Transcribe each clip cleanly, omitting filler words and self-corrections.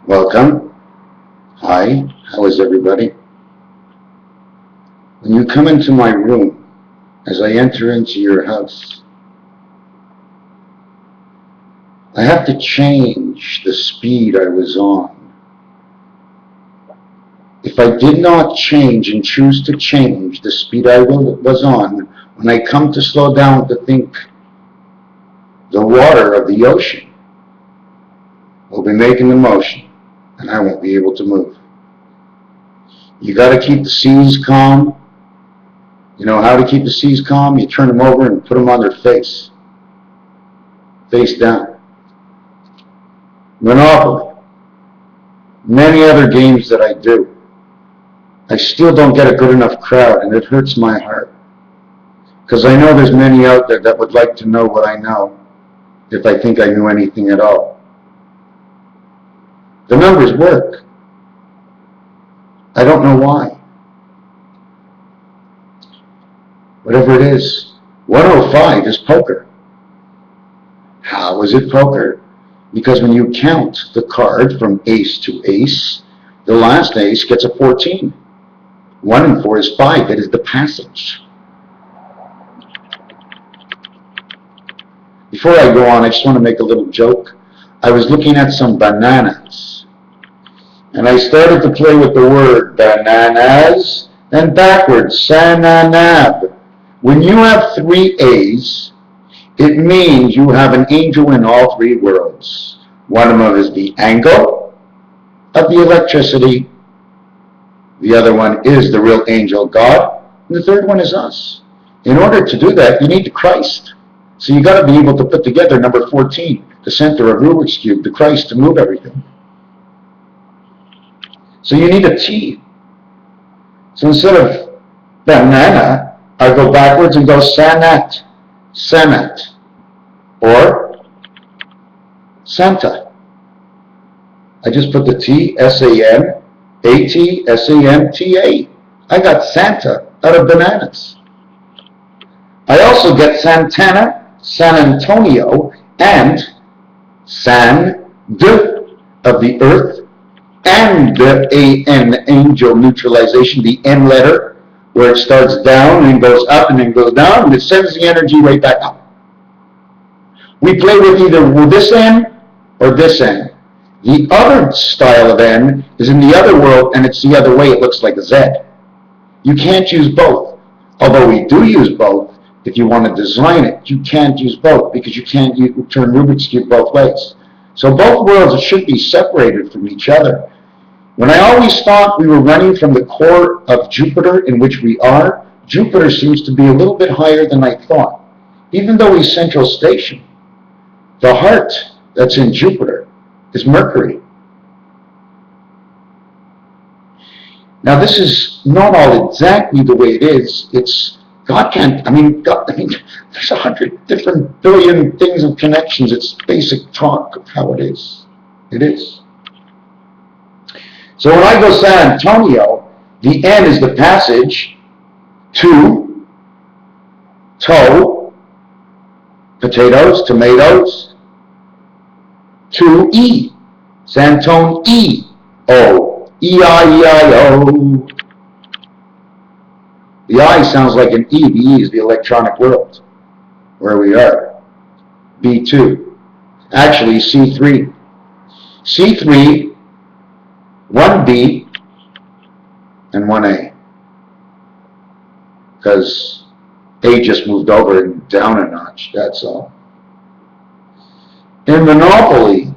Welcome. Hi. How is everybody? When you come into my room, as I enter into your house, I have to change the speed I was on. If I did not change and choose to change the speed I was on, when I come to slow down to think, the water of the ocean will be making the motion, and I won't be able to move. You got to keep the seas calm. You know how to keep the seas calm? You turn them over and put them on their face down. Monopoly. Many other games that I do. I still don't get a good enough crowd, and it hurts my heart. Because I know there's many out there that would like to know what I know, if I think I knew anything at all. The numbers work. I don't know why. Whatever it is, 105 is poker. How is it poker? Because when you count the card from ace to ace, the last ace gets a 14. 1 and 4 is 5. It is the passage. Before I go on, I just want to make a little joke. I was looking at some bananas, and I started to play with the word bananas, and backwards, sananab. When you have 3 A's, it means you have an angel in all 3 worlds. One of them is the angle of the electricity. The other one is the real angel, God. And the third one is us. In order to do that, you need Christ. So you got to be able to put together number 14, the center of Rubik's Cube, the Christ to move everything. So you need a T. So instead of banana, I go backwards and go sanat, sanat, or Santa. I just put the T, S-A-N-A-T, S-A-N-T-A. I got Santa out of bananas. I also get Santana, San Antonio, and San of the earth, and the A-N, angel neutralization, the N letter, where it starts down and goes up and then goes down, and it sends the energy right back up. We play with either this N or this N. The other style of N is in the other world, and it's the other way. It looks like a Z. You can't use both. Although we do use both, if you want to design it, you can't use both because you can't turn Rubik's Cube both ways. So both worlds should be separated from each other. When I always thought we were running from the core of Jupiter in which we are, Jupiter seems to be a little bit higher than I thought. Even though he's central station, the heart that's in Jupiter is Mercury. Now this is not all exactly the way it is. It's God can't, there's 100 different billion things of connections. It's basic talk of how it is. It is. So when I go San Antonio, the N is the passage to toe, potatoes, tomatoes, to E, Santone E, O, E-I-E-I-O. The I sounds like an E. The E is the electronic world, where we are. B2. Actually, C3. C3, 1B, and 1A. Because A just moved over and down a notch, that's all. In Monopoly,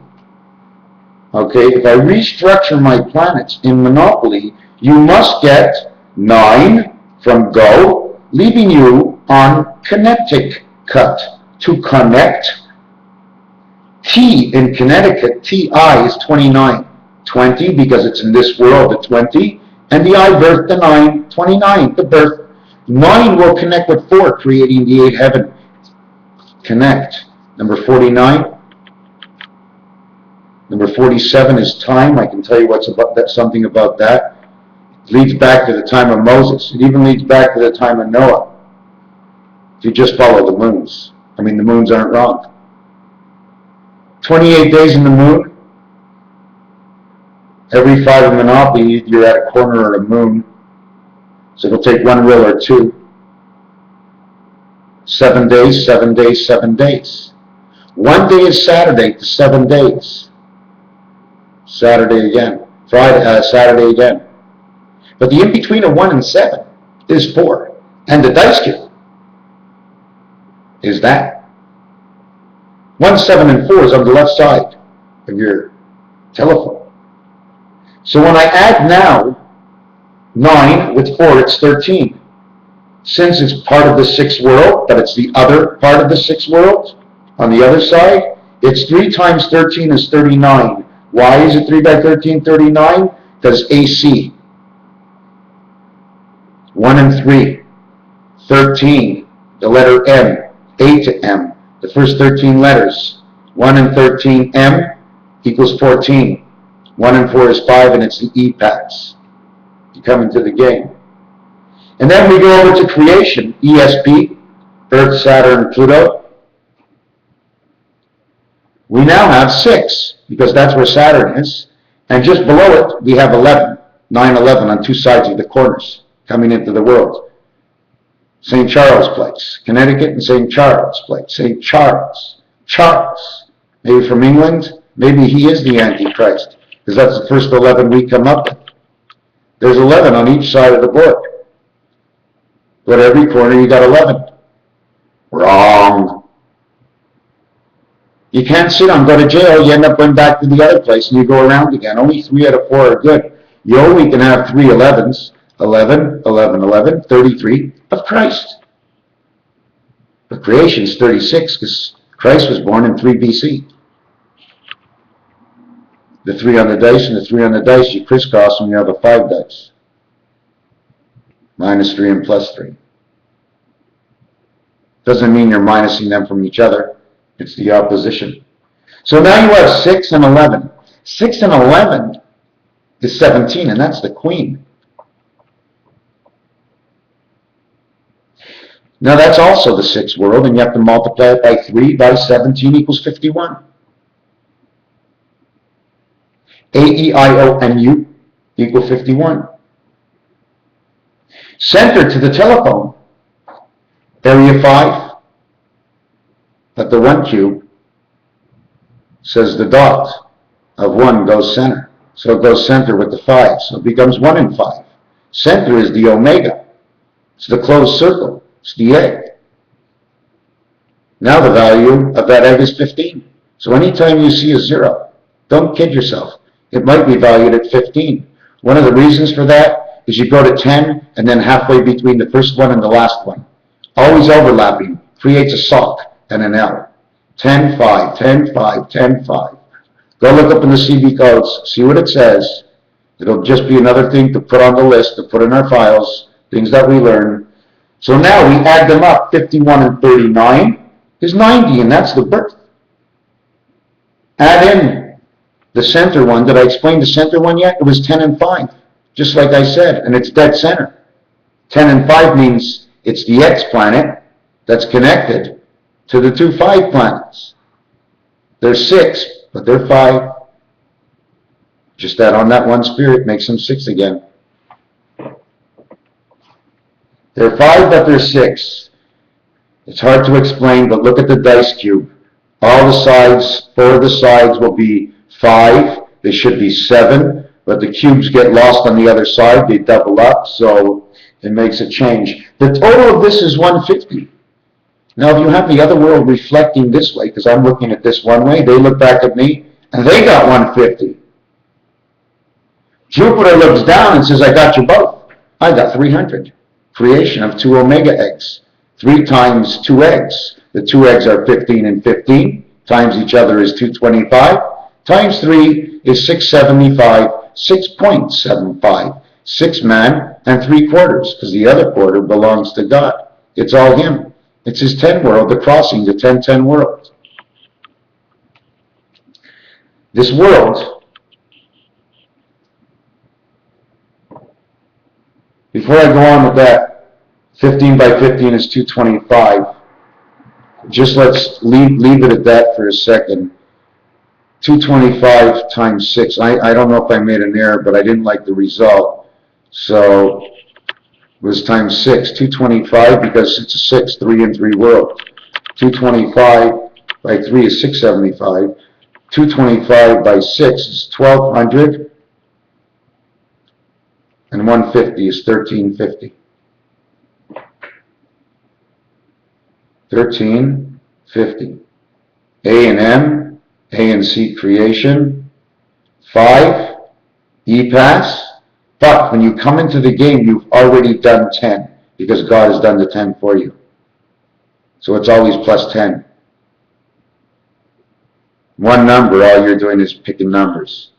okay, if I restructure my planets in Monopoly, you must get 9 from go, leaving you on Connecticut to connect. T in Connecticut, TI is 29. 20 because it's in this world at 20, and the I birth the 9, 29, the birth. 9 will connect with 4, creating the 8 heaven. Connect. Number 49. Number 47 is time. I can tell you something about that. It leads back to the time of Moses. It even leads back to the time of Noah. If you just follow the moons. The moons aren't wrong. 28 days in the moon. Every 5 of Monopoly, you're at a corner or a moon. So it'll take 1 rill or 2. 7 days, 7 days, 7 days. 1 day is Saturday to 7 days. Saturday again. Saturday again. But the in-between of 1 and 7 is 4. And the dice cube is that. 1, 7, and 4 is on the left side of your telephone. So when I add now 9 with 4, it's 13. Since it's part of the 6th world, but it's the other part of the 6th world, on the other side, it's 3 times 13 is 39. Why is it 3 by 13, 39? Because AC. 1 and 3. 13, the letter M, A to M, the first 13 letters. 1 and 13, M equals 14. 1 and 4 is 5, and it's the EPATs. You come into the game. And then we go over to creation, ESP, Earth, Saturn, Pluto. We now have 6, because that's where Saturn is. And just below it, we have 11, 9, 11 on 2 sides of the corners coming into the world. St. Charles place, Connecticut and St. Charles place. St. Charles, Charles, maybe from England, maybe he is the Antichrist, because that's the first 11 we come up with. There's 11 on each side of the board. But every corner you got 11. Wrong. You can't sit on, go to jail, you end up going back to the other place and you go around again. Only 3 out of 4 are good. You only can have 3 11s. 11, 11, 11, 33 of Christ. But creation is 36 because Christ was born in 3 BC. The 3 on the dice and the 3 on the dice, you crisscross when you have a 5 dice. -3 and +3. Doesn't mean you're minusing them from each other. It's the opposition. So now you have 6 and 11. 6 and 11 is 17, and that's the queen. Now that's also the 6th world, and you have to multiply it by 3 by 17 equals 51. AEIONU equal 51. Center to the telephone, area 5, but the 1 cube says the dot of 1 goes center. So it goes center with the 5, so it becomes 1 and 5. Center is the omega. It's the closed circle. It's the egg. Now the value of that egg is 15. So anytime you see a 0, don't kid yourself. It might be valued at 15. One of the reasons for that is you go to 10 and then halfway between the first one and the last one. Always overlapping creates a sock and an L. 10, 5, 10, 5, 10, 5. Go look up in the CB codes, see what it says. It'll just be another thing to put on the list, to put in our files, things that we learn. So now we add them up. 51 and 39 is 90, and that's the birth. Add in the center one. Did I explain the center one yet? It was 10 and 5, just like I said, and it's dead center. 10 and 5 means it's the X planet that's connected to the 2 5 planets. They're 6, but they're 5. Just add on that one spirit, makes them 6 again. They're 5, but they're 6. It's hard to explain, but look at the dice cube. All the sides, 4 of the sides will be 5. They should be 7, but the cubes get lost on the other side. They double up, so it makes a change. The total of this is 150. Now, if you have the other world reflecting this way, because I'm looking at this one way, they look back at me, and they got 150. Jupiter looks down and says, I got you both. I got 300. Creation of 2 omega eggs. 3 times 2 eggs. The 2 eggs are 15 and 15. Times each other is 225. Times 3 is 675. 6.75. 6 man and 3 quarters, because the other quarter belongs to God. It's all Him. It's His 10 world, the crossing, the 10-10 world. This world, before I go on with that, 15 by 15 is 225. Just let's leave it at that for a second. 225 times 6. I don't know if I made an error, but I didn't like the result. So it was times 6. 225 because it's a 6, 3 and 3 world. 225 by 3 is 675. 225 by 6 is 1200. And 150 is 1350. 1350. A and M, A and C creation. 5, E-pass. But when you come into the game, you've already done 10 because God has done the 10 for you. So it's always plus 10. One number, all you're doing is picking numbers.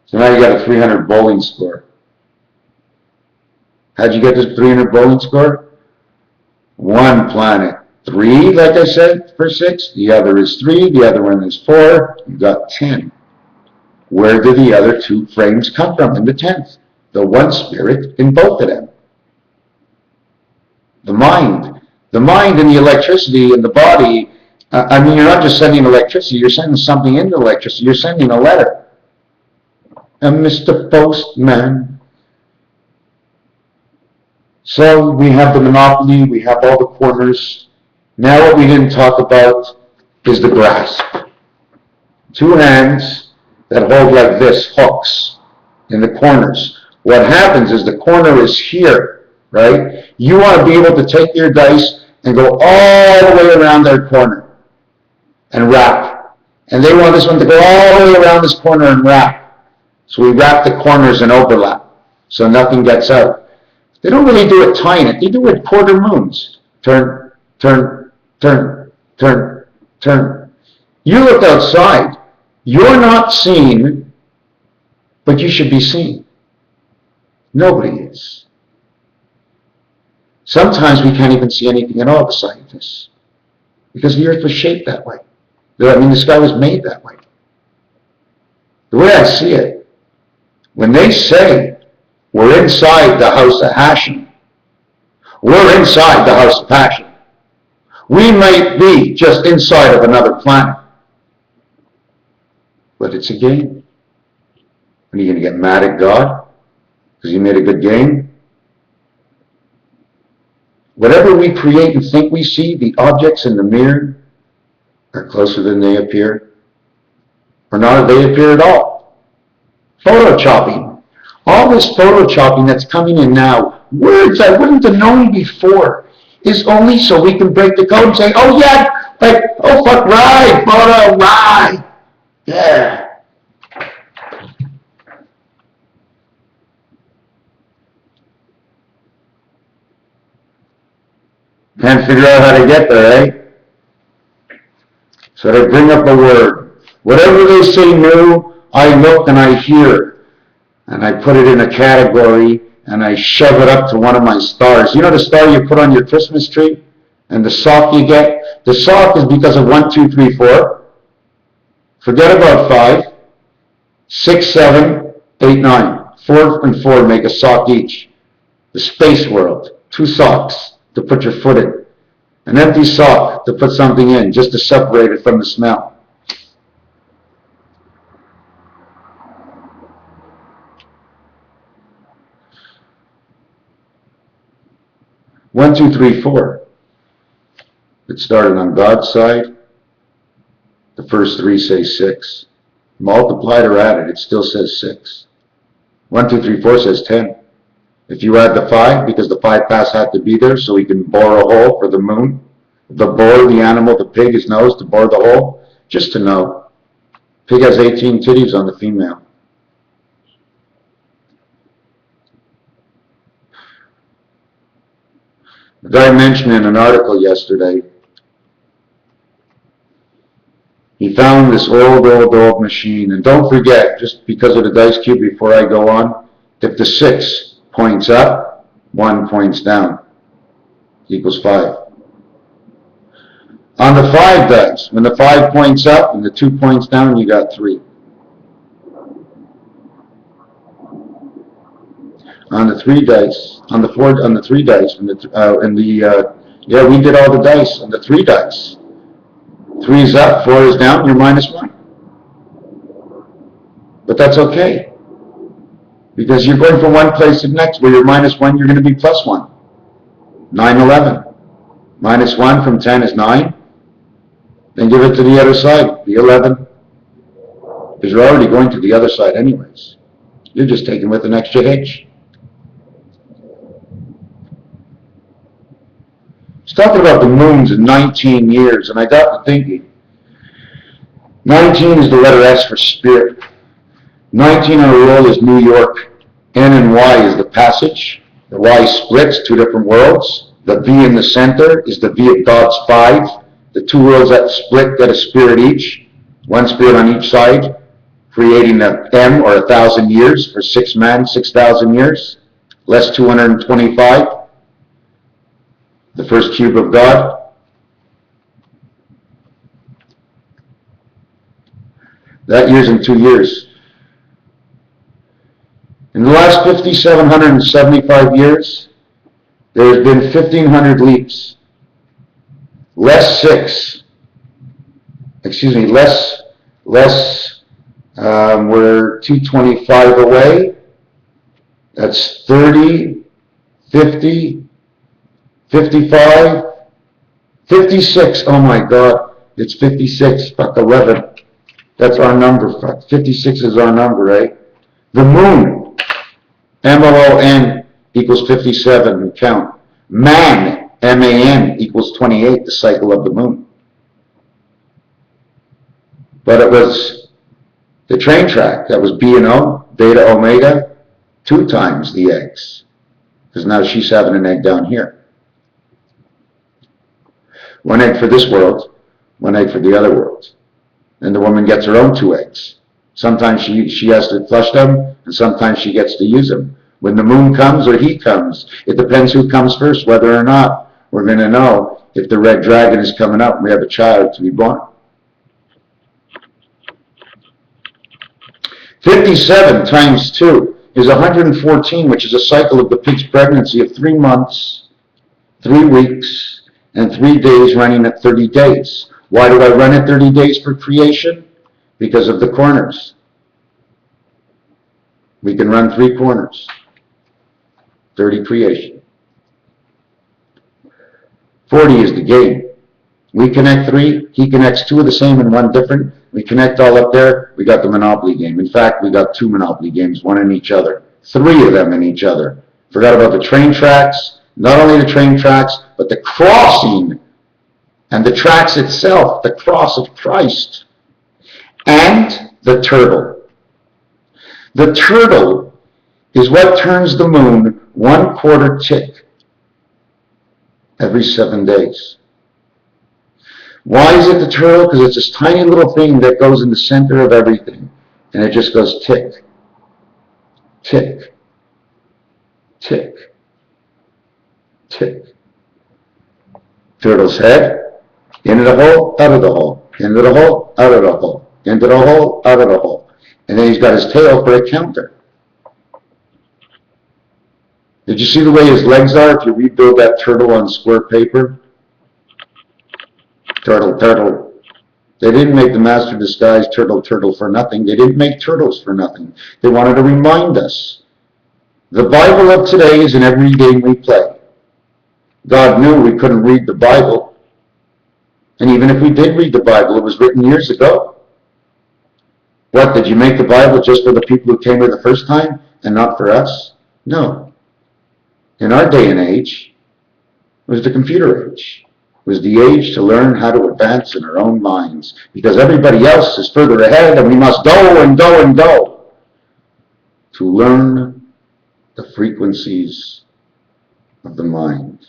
So now you got a 300 bowling score. How'd you get this 300 bowling score? One planet. 3, like I said, for 6. The other is 3. The other one is 4. You got 10. Where do the other 2 frames come from in the 10th? The one spirit in both of them. The mind. The mind and the electricity in the body. I mean, you're not just sending electricity. You're sending something into electricity. You're sending a letter. And Mr. Postman. So we have the monopoly, we have all the corners. Now what we didn't talk about is the grasp. 2 hands that hold like this, hooks in the corners. What happens is the corner is here, right? You want to be able to take your dice and go all the way around their corner and wrap. And they want this one to go all the way around this corner and wrap. So we wrap the corners and overlap, so nothing gets out. They don't really do it tying it. They do it quarter moons. Turn, turn, turn, turn, turn. You look outside. You're not seen, but you should be seen. Nobody is. Sometimes we can't even see anything at all, the scientists, because the earth was shaped that way. I mean, the sky was made that way. The way I see it, when they say we're inside the house of Hashem, we're inside the house of Hashem. We might be just inside of another planet, but it's a game. Are you going to get mad at God because you made a good game? Whatever we create and think we see, the objects in the mirror are closer than they appear, or not they appear at all. Photoshopping. All this photoshopping that's coming in now, words I wouldn't have known before, is only so we can break the code and say, oh yeah, like, oh fuck, right, photo, right, yeah. Can't figure out how to get there, eh? So they bring up a word. Whatever they say new, I look and I hear, and I put it in a category, and I shove it up to one of my stars. You know the star you put on your Christmas tree? And the sock you get? The sock is because of 1, 2, 3, 4. Forget about 5. 6, 7, 8, 9. 4 and 4 make a sock each. The space world. 2 socks to put your foot in. An empty sock to put something in, just to separate it from the smell. One, 2, 3, 4. It started on God's side. The first 3 say 6. Multiplied or added, it still says 6. 1, 2, 3, 4 says 10. If you add the 5, because the 5 pass had to be there so he can bore a hole for the moon. The boar, the animal, the pig, his nose to bore the hole, just to know. Pig has 18 titties on the female. The guy mentioned in an article yesterday, he found this old machine. And don't forget, just because of the dice cube before I go on, if the 6 points up, 1 points down, equals 5. On the 5 dice, when the 5 points up and the 2 points down, you got 3. On the 3 dice, on the 3 dice, yeah, we did all the dice on the 3 dice. 3 is up, 4 is down, you're -1. But that's okay. Because you're going from one place to the next. Where you're -1, you're going to be +1. 9, 11. -1 from 10 is 9. Then give it to the other side, be 11. Because you're already going to the other side anyways. You're just taking with an extra hitch. It's talking about the moons in 19 years, and I got to thinking. 19 is the letter S for spirit. 19 on a roll is New York. N and Y is the passage. The Y splits, 2 different worlds. The V in the center is the V of God's 5. The 2 worlds that split get a spirit each. 1 spirit on each side, creating an M or 1,000 years for 6 man, 6,000 years. Less 225. The first cube of God. That year's in 2 years. In the last 5,775 years, there has been 1,500 leaps. Less 6. Excuse me, we're 225 away. That's 30, 50, 55, 56. Oh my God, it's 56. Fuck 11. That's our number. Fuck, 56 is our number, right? The moon, M-O-O-N equals 57. We count. Man, M-A-N equals 28. The cycle of the moon. But it was the train track. That was B and O, Beta Omega, 2 times the eggs. Because now she's having an egg down here. 1 egg for this world, 1 egg for the other world. And the woman gets her own 2 eggs. Sometimes she has to flush them, and sometimes she gets to use them. When the moon comes or he comes, it depends who comes first, whether or not we're going to know if the red dragon is coming up and we have a child to be born. 57 times 2 is 114, which is a cycle of the pig's pregnancy of 3 months, 3 weeks, and 3 days running at 30 days. Why do I run at 30 days for creation? Because of the corners. We can run 3 corners. 30 creation. 40 is the game. We connect 3, he connects 2 of the same and 1 different. We connect all up there, we got the Monopoly game. In fact, we got 2 Monopoly games, 1 in each other. 3 of them in each other. Forgot about the train tracks, not only the train tracks, but the crossing and the tracks itself, the cross of Christ. And the turtle. The turtle is what turns the moon 1/4 tick every 7 days. Why is it the turtle? Because it's this tiny little thing that goes in the center of everything. And it just goes tick, tick, tick, tick. Turtle's head, into the hole, out of the hole, into the hole, out of the hole, into the hole, out of the hole. And then he's got his tail for a counter. Did you see the way his legs are if you rebuild that turtle on square paper? Turtle, turtle. They didn't make the Master Disguise turtle, turtle for nothing. They didn't make turtles for nothing. They wanted to remind us. The Bible of today is in every game we play. God knew we couldn't read the Bible. And even if we did read the Bible, it was written years ago. What, did you make the Bible just for the people who came here the first time and not for us? No. In our day and age, it was the computer age. It was the age to learn how to advance in our own minds, because everybody else is further ahead and we must go and go and go to learn the frequencies of the mind.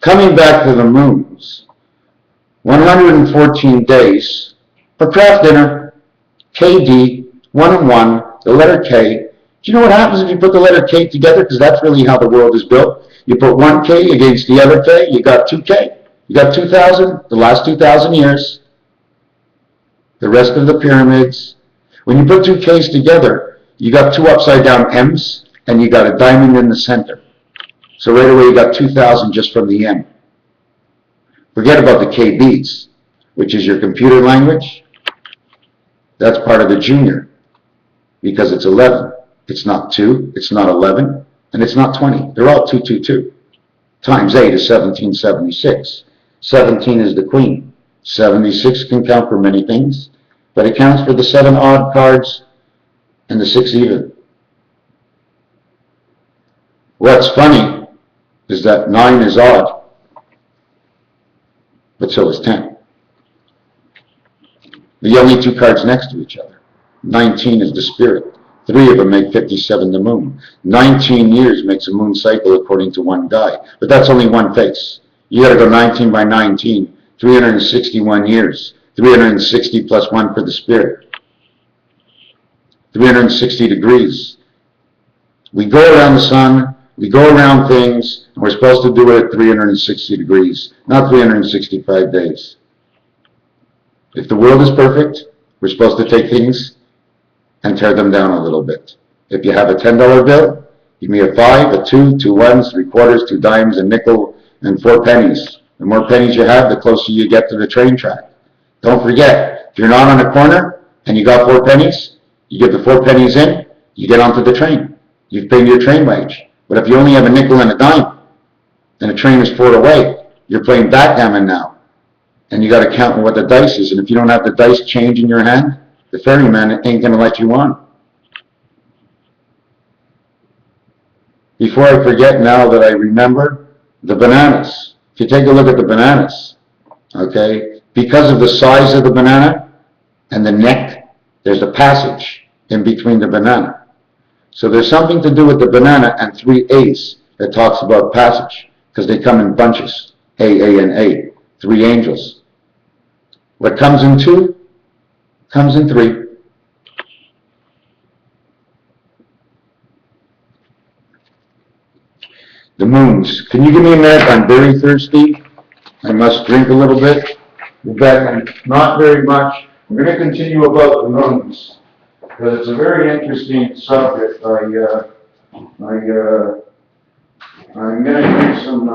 Coming back to the moons, 114 days for craft dinner, KD, 1 and 1, the letter K. Do you know what happens if you put the letter K together? Because that's really how the world is built. You put 1 K against the other K, you got 2 K. You got 2,000, the last 2,000 years. The rest of the pyramids. When you put 2 Ks together, you got 2 upside down M's, and you got a diamond in the center. So right away you got 2,000 just from the M. Forget about the KBs, which is your computer language. That's part of the junior, because it's 11. It's not 2, it's not 11, and it's not 20. They're all 222. Times 8 is 1776. 17 is the queen. 76 can count for many things, but it counts for the 7 odd cards and the 6 even. What's funny is that 9 is odd, but so is 10. The only 2 cards next to each other. 19 is the spirit. 3 of them make 57 the moon. 19 years makes a moon cycle according to one guy. But that's only one face. You gotta go 19 by 19, 361 years. 360 plus 1 for the spirit. 360 degrees. We go around the sun, we go around things, and we're supposed to do it at 360 degrees, not 365 days. If the world is perfect, we're supposed to take things and tear them down a little bit. If you have a $10 bill, give me a 5, a 2, 2 ones, 3 quarters, 2 dimes, a nickel, and 4 pennies. The more pennies you have, the closer you get to the train track. Don't forget, if you're not on a corner and you got 4 pennies, you get the 4 pennies in, you get onto the train. You've paid your train wage. But if you only have a nickel and a dime, and the train is 4 away, you're playing backgammon now. And you got to count what the dice is. And if you don't have the dice change in your hand, the ferryman ain't going to let you on. Before I forget, now that I remember, the bananas. If you take a look at the bananas, okay, because of the size of the banana and the neck, there's a passage in between the banana. So there's something to do with the banana and 3 A's that talks about passage, because they come in bunches, A, and A, 3 angels. What comes in 2 comes in 3. The moons. Can you give me a minute? I'm very thirsty. I must drink a little bit. Rebecca, not very much. We're going to continue about the moons, because it's a very interesting subject. I'm going to drink some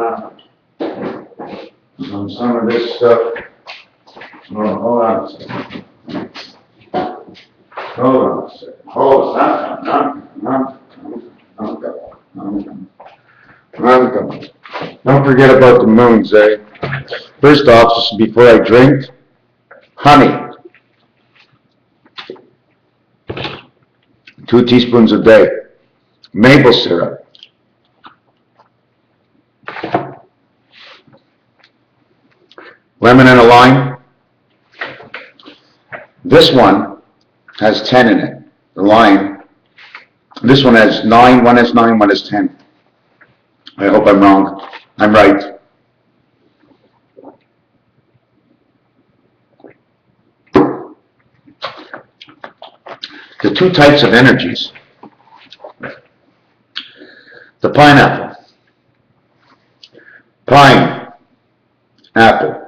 of this stuff. Oh, hold on a second. Hold on a second. Hold on. Don't forget about the moons, eh? First off, just before I drink, honey. 2 teaspoons a day. Maple syrup. Lemon and a lime. This one has 10 in it. The lime. This one has 9, one has 9, one has 10. I hope I'm wrong. I'm right. The 2 types of energies. The pineapple. Pine. Apple.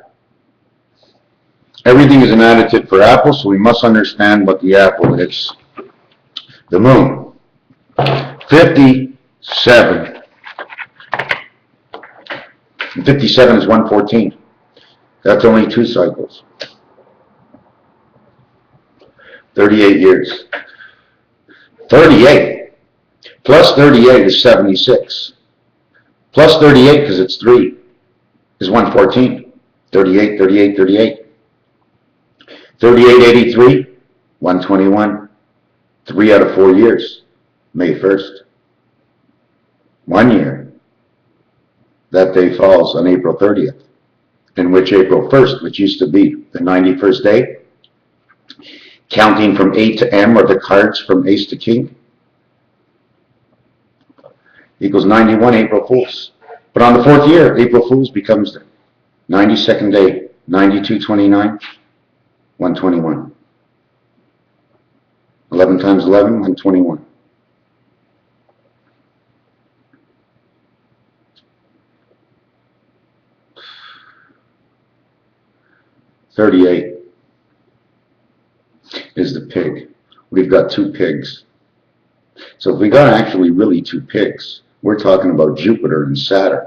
Everything is an additive for apple, so we must understand what the apple is. The moon. 57. And 57 is 114. That's only 2 cycles. 38 years. 38 plus 38 is 76. Plus 38, because it's 3, is 114. 38, 38, 38. 38, 83, 121. 3 out of 4 years. May 1st. 1 year. That day falls on April 30th, in which April 1st, which used to be the 91st day, counting from A to M, or the cards from ace to king, equals 91 April Fools. But on the 4th year, April Fools becomes the 92nd day, 9229, 121. 11 times 11, 121. $38 is the pig. We've got 2 pigs. So if we got actually really 2 pigs, We're talking about Jupiter and Saturn,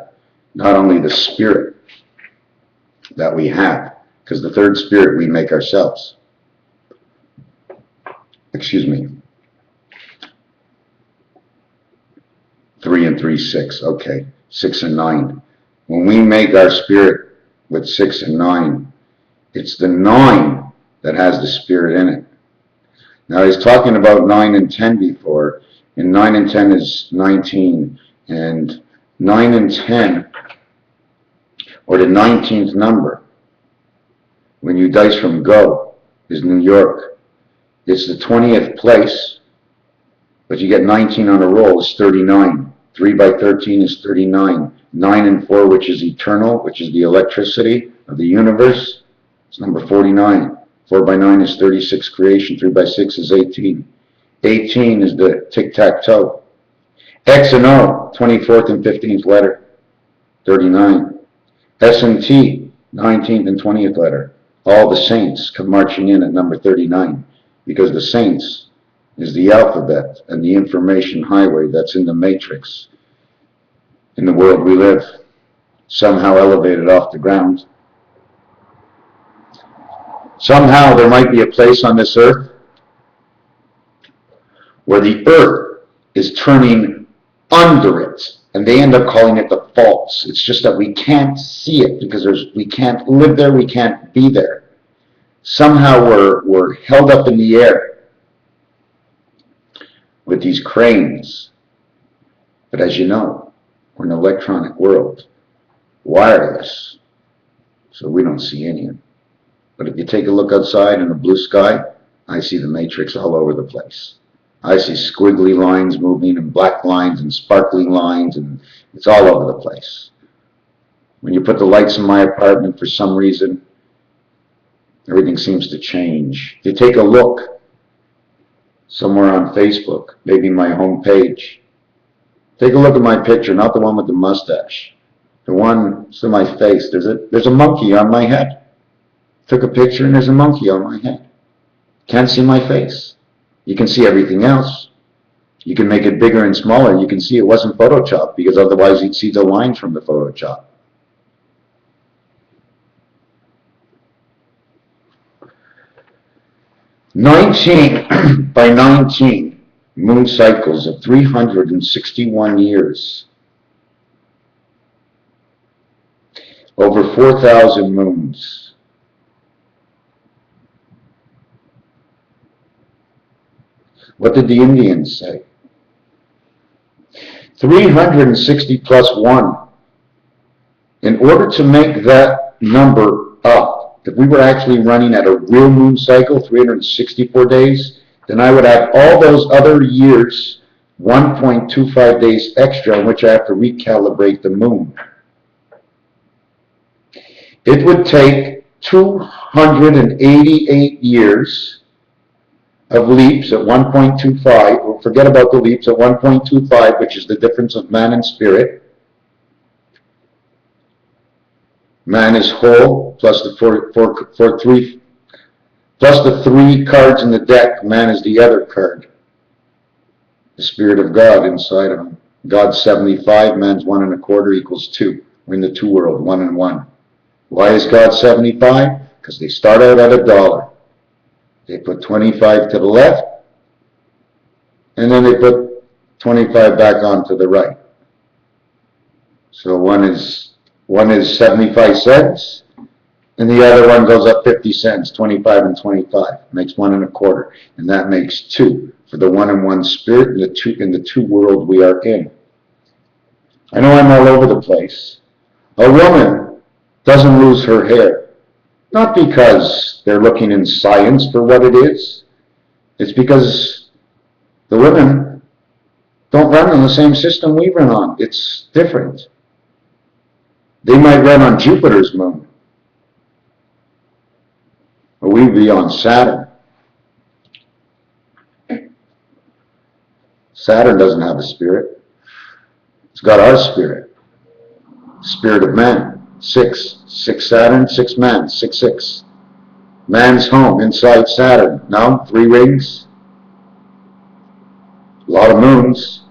not only the spirit that we have, because the third spirit we make ourselves. Excuse me. 3 and 3, 6. Okay, 6 and 9. When we make our spirit with 6 and 9, it's the 9 that has the spirit in it. Now, he's talking about 9 and 10 before, and 9 and 10 is 19, and 9 and 10, or the 19th number, when you dice from go, is New York. It's the 20th place, but you get 19 on a roll, is 39. 3 by 13 is 39. 9 and 4, which is eternal, which is the electricity of the universe, it's number 49. 4 by 9 is 36 creation. 3 by 6 is 18. 18 is the tic-tac-toe. X and O, 24th and 15th letter, 39. S and T, 19th and 20th letter. All the saints come marching in at number 39, because the saints is the alphabet and the information highway that's in the matrix in the world we live, somehow elevated off the ground. Somehow there might be a place on this earth where the earth is turning under it, and they end up calling it the faults. It's just that we can't see it because we can't live there, we can't be there. Somehow we're held up in the air with these cranes. But as you know, we're in an electronic world, wireless, so we don't see any of them. But if you take a look outside in the blue sky, I see the matrix all over the place. I see squiggly lines moving and black lines and sparkling lines, and it's all over the place. When you put the lights in my apartment, for some reason, everything seems to change. If you take a look somewhere on Facebook, maybe my home page, take a look at my picture, not the one with the mustache, the one to my face. There's a monkey on my head. Took a picture and there's a monkey on my head. Can't see my face. You can see everything else. You can make it bigger and smaller. You can see it wasn't Photoshopped, because otherwise you'd see the lines from the Photoshop. (19 by 19 moon cycles of 361 years. Over 4,000 moons. What did the Indians say? 360 plus 1. In order to make that number up, if we were actually running at a real moon cycle, 364 days, then I would have all those other years, 1.25 days extra, in which I have to recalibrate the moon. It would take 288 years of leaps at 1.25, or forget about the leaps at 1.25, which is the difference of man and spirit. Man is whole, plus the three cards in the deck. Man is the other card. The Spirit of God inside of him. God's 75, man's 1 1/4 equals 2. We're in the 2 world, 1 and 1. Why is God 75? Because they start out at $1. They put 25 to the left, and then they put 25 back on to the right. So one is 75 cents, and the other one goes up 50 cents, 25 and 25. Makes 1 1/4, and that makes 2 for the 1 and 1 spirit in the 2 world we are in. I know I'm all over the place. A woman doesn't lose her hair. Not because they're looking in science for what it is. It's because the women don't run on the same system we run on. It's different. They might run on Jupiter's moon, but we'd be on Saturn. Saturn doesn't have a spirit. It's got our spirit. Spirit of man. 6 Saturn, 6 man, 6, 6. Man's home inside Saturn. Now, 3 rings. A lot of moons.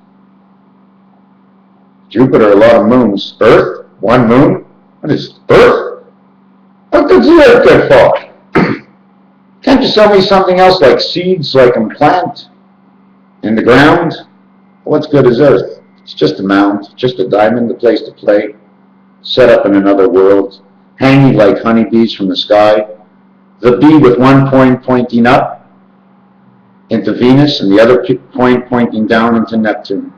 Jupiter, a lot of moons. Earth, one moon. What is Earth? What does the Earth good for? Can't you tell me something else like seeds, like a plant in the ground? What's good is Earth? It's just a mound, just a diamond, a place to play, set up in another world, hanging like honeybees from the sky. The bee with one point pointing up into Venus and the other point pointing down into Neptune.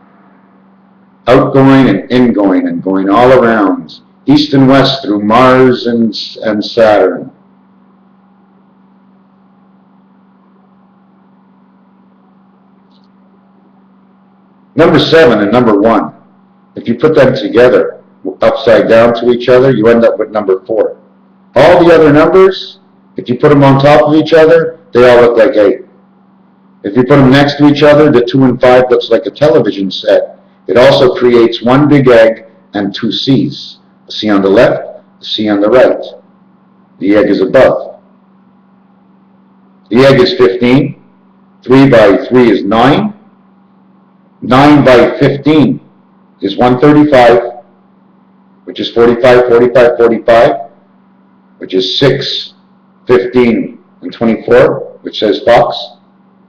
Outgoing and ingoing and going all around, east and west through Mars and Saturn. Number 7 and number 1, if you put them together upside down to each other, you end up with number 4. All the other numbers, if you put them on top of each other, they all look like 8. If you put them next to each other, the 2 and 5 looks like a television set. It also creates one big egg and 2 C's. A C on the left, a C on the right. The egg is above. The egg is 15. 3 by 3 is 9. 9 by 15 is 135, which is 45, 45, 45, which is 6, 15, and 24, which says fox,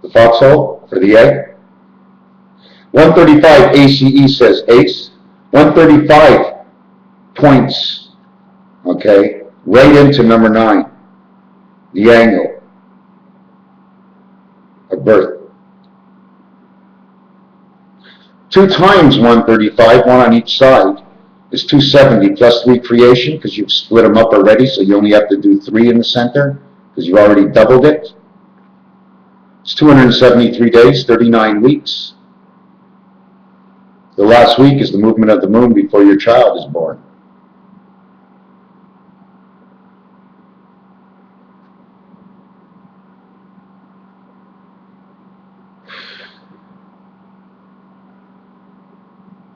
the foxhole for the egg. 135 ACE says ace. 135 points, okay, right into number 9, the angle of birth. 2 times 135, 1 on each side, is 270 plus 3 creation, because you've split them up already, so you only have to do 3 in the center, because you've already doubled it. It's 273 days, 39 weeks. The last week is the movement of the moon before your child is born.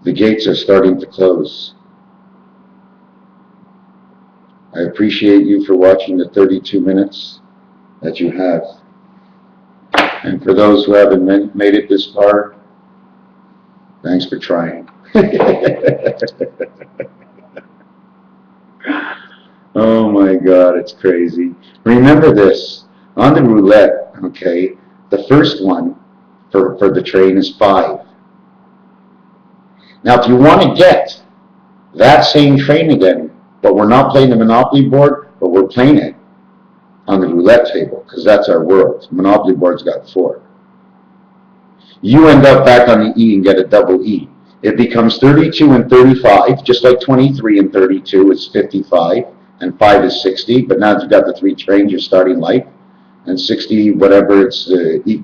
The gates are starting to close. I appreciate you for watching the 32 minutes that you have. And for those who haven't made it this far, thanks for trying. Oh my God, it's crazy. Remember this, on the roulette, okay, the first one for the train is 5. Now, if you want to get that same train again, but we're not playing the Monopoly board, but we're playing it on the roulette table, because that's our world. Monopoly board's got 4. You end up back on the E and get a double E. It becomes 32 and 35, just like 23 and 32 is 55, and 5 is 60, but now that you've got the 3 trains, you're starting life, and 60, whatever it's,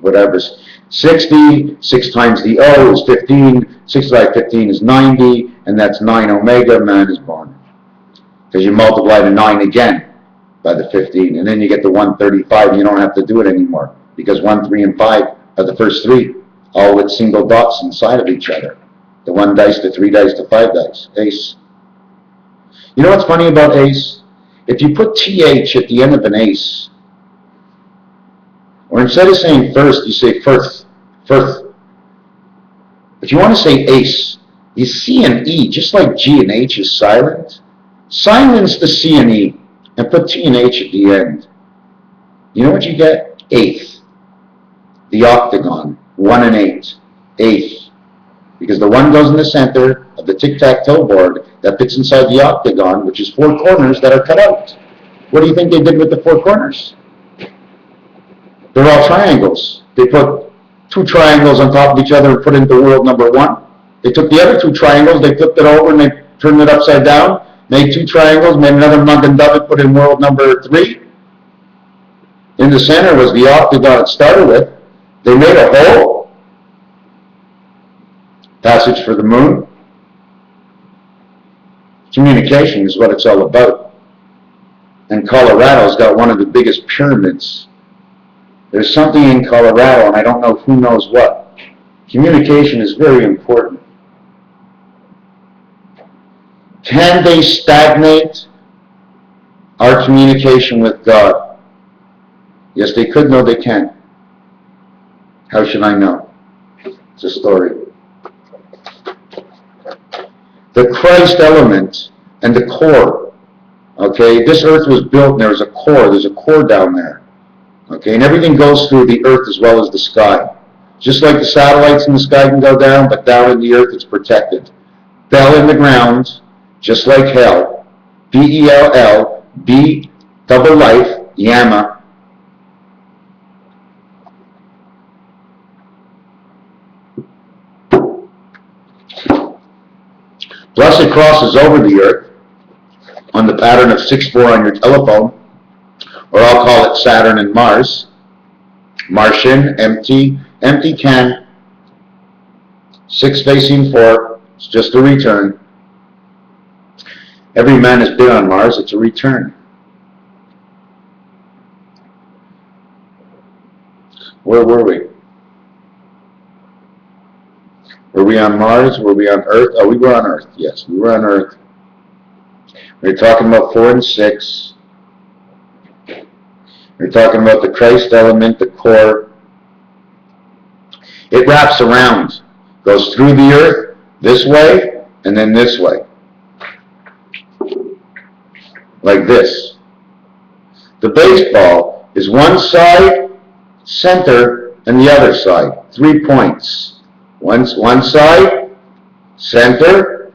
whatever's 60, 6 times the O is 15, 6 by 15 is 90, and that's 9 omega, man is born. Because you multiply the 9 again by the 15, and then you get the 135, and you don't have to do it anymore, because 1, 3, and 5 are the first 3, all with single dots inside of each other. The 1 dice, the 3 dice, the 5 dice, ace. You know what's funny about ace? If you put TH at the end of an ace, or instead of saying first, you say firth. If you want to say ace, you C and E, just like G and H is silent. Silence the C and E, and put T and H at the end. You know what you get? Eighth. The octagon, 1 and 8, eighth. Because the 1 goes in the center of the tic-tac-toe board that fits inside the octagon, which is 4 corners that are cut out. What do you think they did with the 4 corners? They're all triangles. They put 2 triangles on top of each other and put into world number 1. They took the other 2 triangles, they flipped it over and they turned it upside down, made 2 triangles, made another mug and dove it, put in world number 3. In the center was the octagon it started with. They made a hole. Passage for the moon. Communication is what it's all about. And Colorado's got one of the biggest pyramids. There's something in Colorado, and I don't know who knows what. Communication is very important. Can they stagnate our communication with God? Yes, they could. No, they can't. How should I know? It's a story. the Christ element and the core. Okay, this Earth was built and there's a core down there. Okay, and everything goes through the Earth as well as the sky. Just like the satellites in the sky can go down, but down in the Earth it's protected. Bell in the ground, just like hell. B-E-L-L, B, double life, Yama. Plus it crosses over the Earth on the pattern of 6-4 on your telephone, or I'll call it Saturn and Mars. Martian, empty can. 6 facing 4, it's just a return. Every man has been on Mars, it's a return. Where were we? Were we on Mars? Were we on Earth? Oh, we were on Earth. Yes, we were on Earth. We were talking about 4 and 6. We're talking about the Christ element, the core. It wraps around, goes through the Earth this way and then this way. Like this. The baseball is one side, center, and the other side. 3 points. One side, center,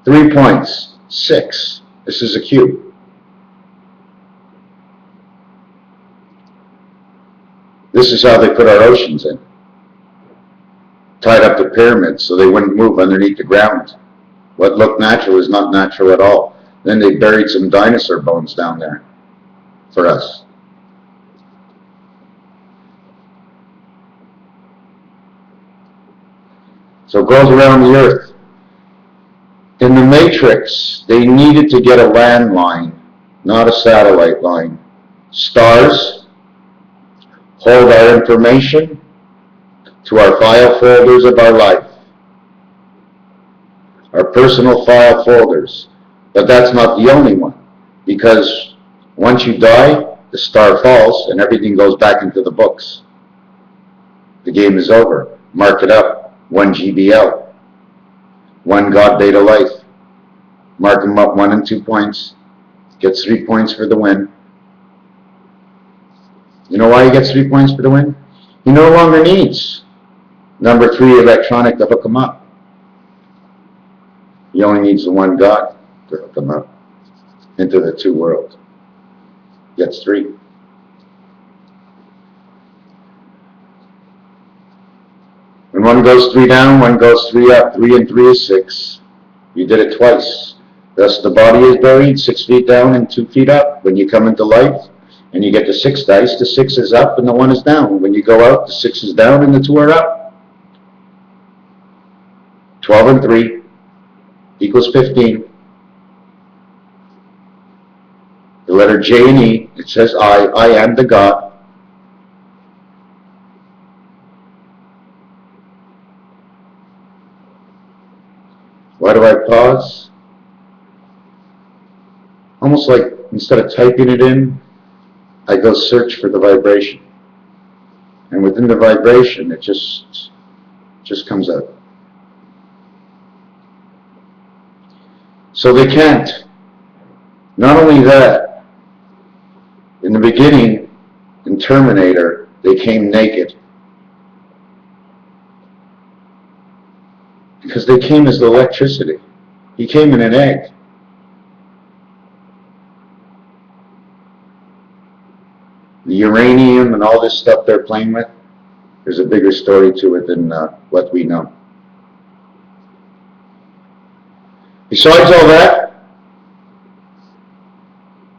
3 points. 6. This is a cube. This is how they put our oceans in. Tied up the pyramids so they wouldn't move underneath the ground. What looked natural is not natural at all. Then they buried some dinosaur bones down there for us. So it goes around the Earth. In the Matrix, they needed to get a landline, not a satellite line. Stars hold our information to our file folders of our life, our personal file folders. But that's not the only one, because once you die, the star falls and everything goes back into the books. The game is over. Mark it up. 1 GBL. 1 God Data Life. Mark them up 1 and 2 points. Gets 3 points for the win. You know why he gets 3 points for the win? He no longer needs number 3 electronic to hook him up. He only needs the 1 God to hook him up into the 2 world. Gets 3. When 1 goes 3 down, 1 goes 3 up. 3 and 3 is 6. You did it twice. Thus the body is buried 6 feet down and 2 feet up. When you come into life and you get the 6 dice, the 6 is up and the 1 is down. When you go out, the 6 is down and the 2 are up. 12 and 3 equals 15. The letter J and E, it says I am the God. Why do I pause? Almost like instead of typing it in, I go search for the vibration. And within the vibration, it just comes out. So they can't. Not only that, in the beginning, in Terminator, they came naked. Because they came as the electricity. He came in an egg. The uranium and all this stuff they're playing with, there's a bigger story to it than what we know. Besides all that,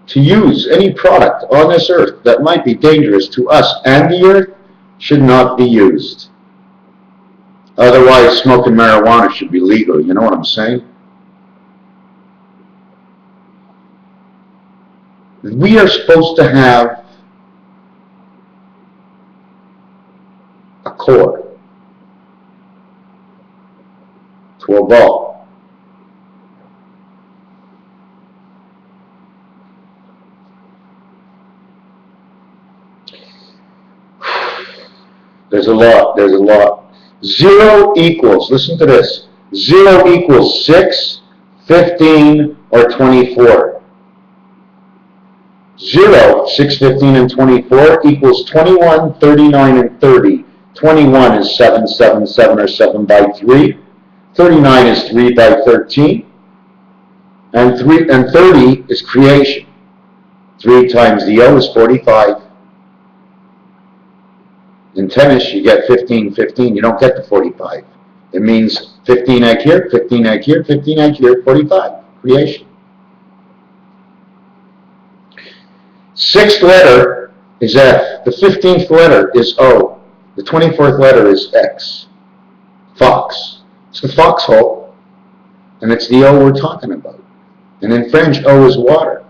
to use any product on this earth that might be dangerous to us and the earth should not be used. Otherwise, smoking marijuana should be legal. You know what I'm saying? We are supposed to have a core to a ball. There's a lot. 0 equals, listen to this, 0 equals 6, 15, or 24. 0, 6, 15, and 24 equals 21, 39, and 30. 21 is 7, 7, 7, or 7 by 3. 39 is 3 by 13. And 30 is creation. 3 times the O is 45. In tennis, you get 15, 15. You don't get the 45. It means 15 egg here, 15 egg here, 15 egg here, 45. Creation. 6th letter is F. The 15th letter is O. The 24th letter is X. Fox. It's the foxhole, and it's the O we're talking about. And in French, O is water.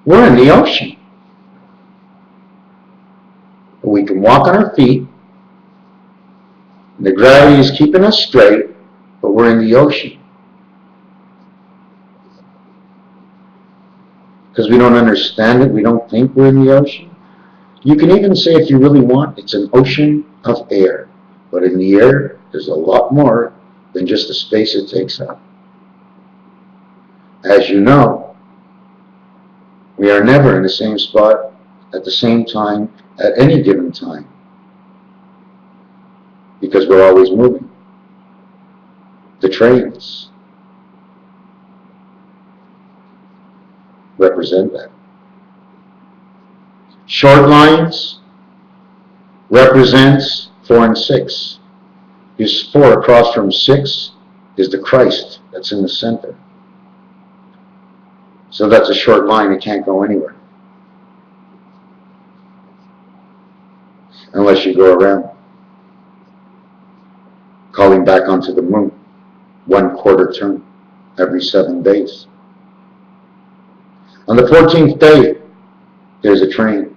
We're in the ocean. We can walk on our feet. The gravity is keeping us straight, but we're in the ocean. Because we don't understand it, we don't think we're in the ocean. You can even say, if you really want, it's an ocean of air. But in the air, there's a lot more than just the space it takes up. As you know, we are never in the same spot at the same time at any given time, because we're always moving. The trains represent that. Short lines represents 4 and 6. Because 4 across from 6 is the Christ that's in the center. So that's a short line, it can't go anywhere. Unless you go around, calling back onto the moon, 1/4 turn every 7 days. On the 14th day, there's a train.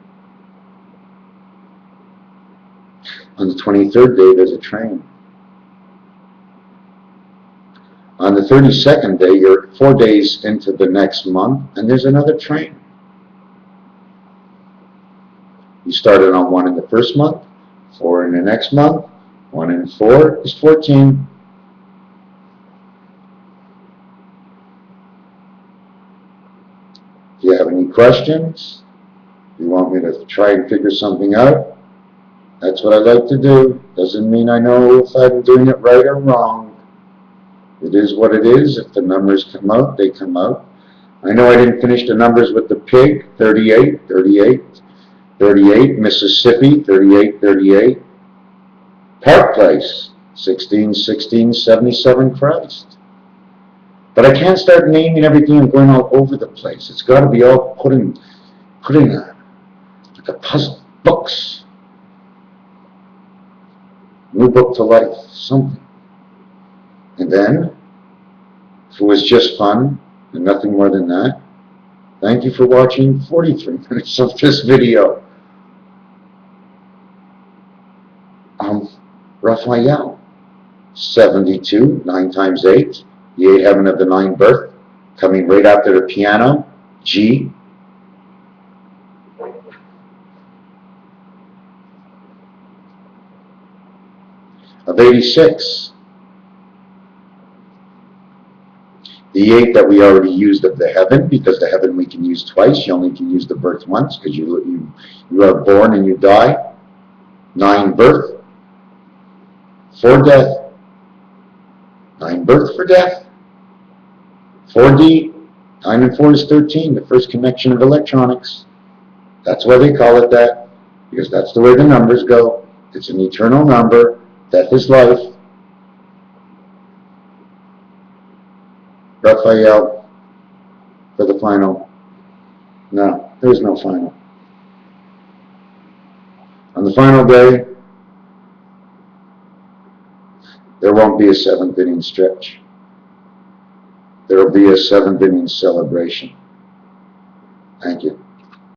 On the 23rd day, there's a train. On the 32nd day, you're 4 days into the next month, and there's another train. You started on 1 in the first month, 4 in the next month, 1 and 4 is 14. If you have any questions, you want me to try and figure something out, that's what I like to do. Doesn't mean I know if I'm doing it right or wrong. It is what it is. If the numbers come out, they come out. I know I didn't finish the numbers with the pig, 38, 38, 38, Mississippi, 38, 38. Park Place, 16, 16, 77, Christ. But I can't start naming everything and going all over the place. It's got to be all put in like a puzzle. Books. New book to life. Something. And then, if it was just fun and nothing more than that, thank you for watching 43 minutes of this video. Raphael, 72, 9 times 8, the 8 heaven of the 9 birth, coming right after the piano, G. Of 86, the 8 that we already used of the heaven, because the heaven we can use twice, you only can use the birth once, because you are born and you die. 9 birth. 4 death, 9 birth for death, 4D, 9 and 4 is 13, the first connection of electronics. That's why they call it that, because that's the way the numbers go. It's an eternal number, death is life. Raphael, for the final. No, there's no final. On the final day, there won't be a 7th inning stretch. There will be a 7th inning celebration. Thank you.